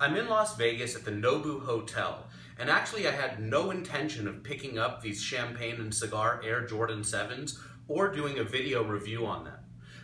I'm in Las Vegas at the Nobu Hotel, and actually I had no intention of picking up these Champagne and Cigar Air Jordan 7s or doing a video review on them.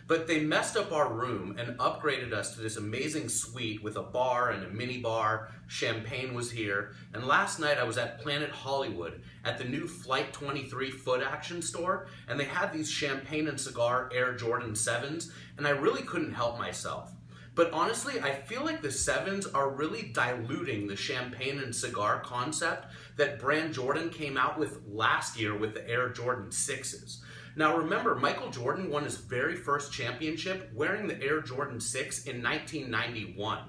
But they messed up our room and upgraded us to this amazing suite with a bar and a mini bar. Champagne was here, and last night I was at Planet Hollywood at the new Flight 23 Foot Action store, and they had these Champagne and Cigar Air Jordan 7s, and I really couldn't help myself. But honestly, I feel like the 7s are really diluting the Champagne and Cigar concept that Brand Jordan came out with last year with the Air Jordan 6s. Now remember, Michael Jordan won his very first championship wearing the Air Jordan 6 in 1991.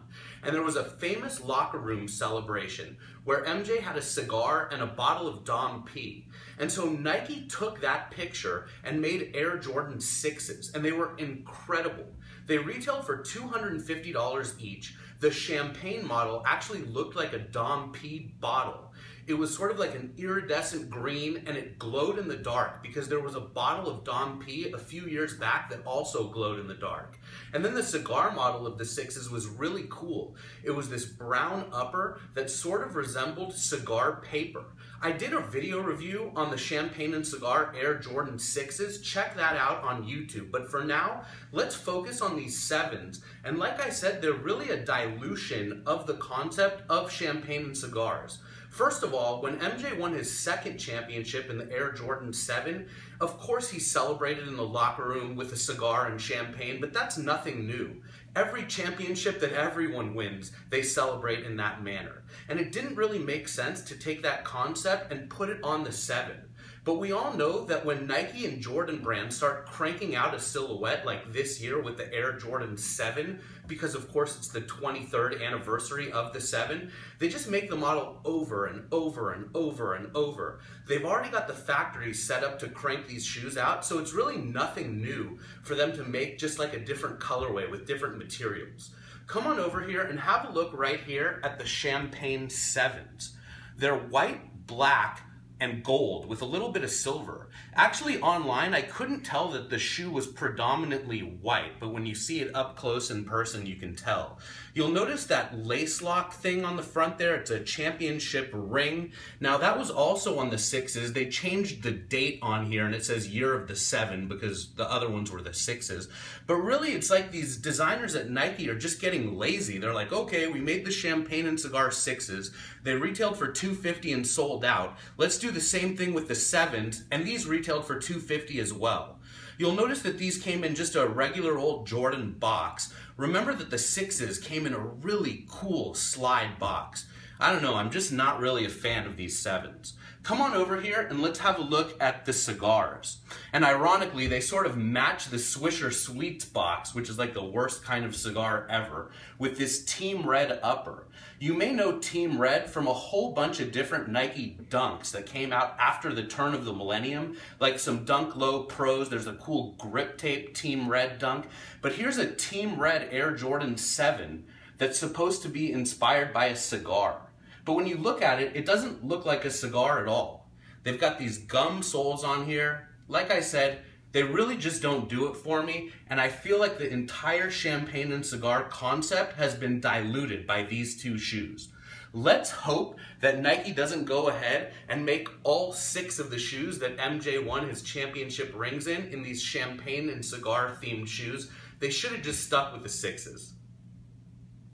And there was a famous locker room celebration where MJ had a cigar and a bottle of Dom P. And so Nike took that picture and made Air Jordan 6s, and they were incredible. They retailed for $250 each. The Champagne model actually looked like a Dom P bottle. It was sort of like an iridescent green, and it glowed in the dark because there was a bottle of Dom P a few years back that also glowed in the dark. And then the cigar model of the 6s was really cool. It was this brown upper that sort of resembled cigar paper. I did a video review on the Champagne and Cigar Air Jordan 6s. Check that out on YouTube. But for now, let's focus on these 7s. And like I said, they're really a dilution of the concept of Champagne and Cigars. First of all, when MJ won his second championship in the Air Jordan 7, of course he celebrated in the locker room with a cigar and champagne, but that's nothing new. Every championship that everyone wins, they celebrate in that manner. And it didn't really make sense to take that concept and put it on the 7. But we all know that when Nike and Jordan brands start cranking out a silhouette like this year with the Air Jordan 7, because of course it's the 23rd anniversary of the 7, they just make the model over and over and over and over. They've already got the factory set up to crank these shoes out, so it's really nothing new for them to make just like a different colorway with different materials. Come on over here and have a look right here at the Champagne 7s. They're white, black, and gold with a little bit of silver. Actually online I couldn't tell that the shoe was predominantly white, but when you see it up close in person you can tell. You'll notice that lace lock thing on the front there, it's a championship ring. Now that was also on the 6s. They changed the date on here and it says year of the 7 because the other ones were the 6s. But really it's like these designers at Nike are just getting lazy. They're like, okay, we made the Champagne and Cigar 6s. They retailed for $250 and sold out. Let's do the same thing with the 7s, and these retailed for $250 as well. You'll notice that these came in just a regular old Jordan box. Remember that the 6s came in a really cool slide box. I don't know, I'm just not really a fan of these 7s. Come on over here and let's have a look at the cigars. And ironically, they sort of match the Swisher Sweets box, which is like the worst kind of cigar ever, with this Team Red upper. You may know Team Red from a whole bunch of different Nike Dunks that came out after the turn of the millennium, like some Dunk Low Pros. There's a cool grip tape Team Red Dunk. But here's a Team Red Air Jordan 7 that's supposed to be inspired by a cigar. But when you look at it, it doesn't look like a cigar at all. They've got these gum soles on here. Like I said, they really just don't do it for me, and I feel like the entire Champagne and Cigar concept has been diluted by these two shoes. Let's hope that Nike doesn't go ahead and make all 6 of the shoes that MJ won his championship rings in these Champagne and Cigar themed shoes. They should have just stuck with the 6s.